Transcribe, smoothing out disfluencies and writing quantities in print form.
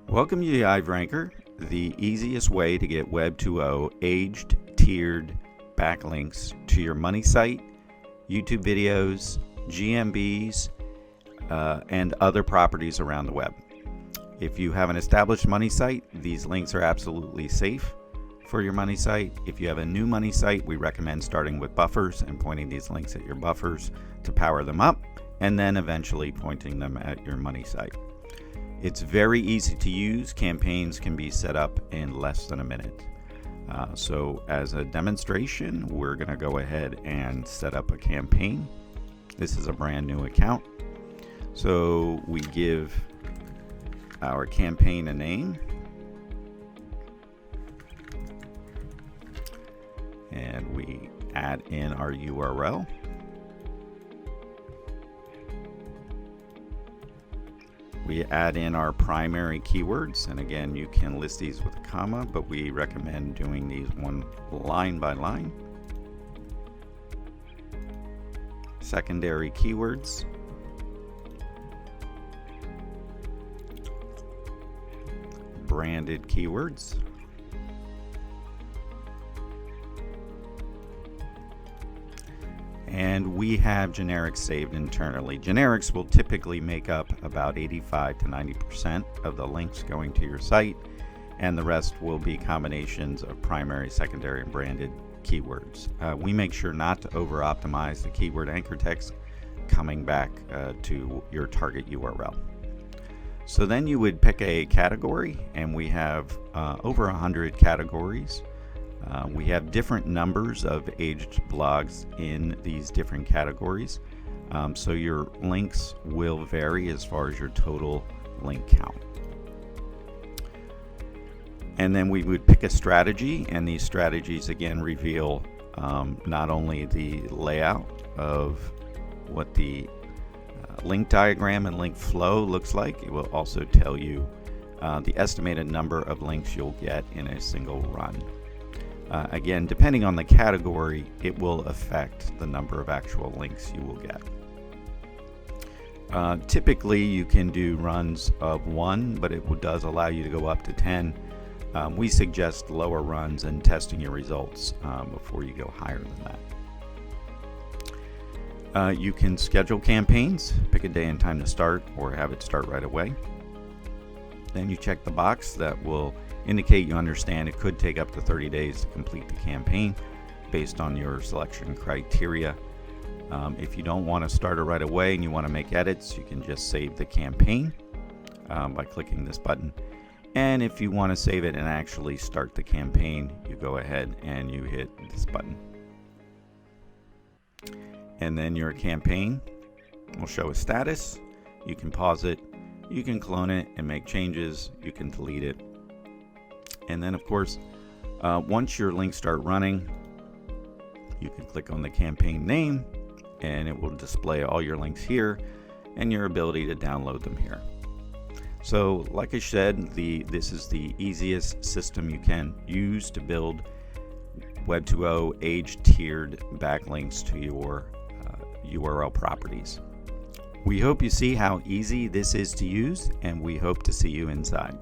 Welcome to YIVE Ranker, the easiest way to get Web 2.0 aged tiered backlinks to your money site, YouTube videos, GMBs, and other properties around the web. If you have an established money site, these links are absolutely safe for your money site. If you have a new money site, we recommend starting with buffers and pointing these links at your buffers to power them up, and then eventually pointing them at your money site. It's very easy to use. Campaigns can be set up in less than a minute. So as a demonstration, we're going to go ahead and set up a campaign. This is a brand new account. So we give our campaign a name. And we add in our URL. We add in our primary keywords, and again, you can list these with a comma, but we recommend doing these one line by line. Secondary keywords. Branded keywords. And we have generics saved internally. Generics will typically make up about 85 to 90% of the links going to your site, and the rest will be combinations of primary, secondary, and branded keywords. We make sure not to over-optimize the keyword anchor text coming back to your target URL. So then you would pick a category, and we have over 100 categories. We have different numbers of aged blogs in these different categories, so your links will vary as far as your total link count. And then we would pick a strategy, and these strategies again reveal not only the layout of what the link diagram and link flow looks like, it will also tell you the estimated number of links you'll get in a single run. Again, depending on the category, it will affect the number of actual links you will get. Typically, you can do runs of 1, but it does allow you to go up to 10. We suggest lower runs and testing your results before you go higher than that. You can schedule campaigns, pick a day and time to start, or have it start right away. Then you check the box that will indicate you understand it could take up to 30 days to complete the campaign based on your selection criteria. If you don't want to start it right away and you want to make edits, you can just save the campaign by clicking this button. And if you want to save it and actually start the campaign, you go ahead and you hit this button. And then your campaign will show a status. You can pause it, you can clone it and make changes, you can delete it. And then of course, once your links start running, you can click on the campaign name and it will display all your links here and your ability to download them here. So like I said, this is the easiest system you can use to build Web 2.0 age tiered backlinks to your URL properties. We hope you see how easy this is to use, and we hope to see you inside.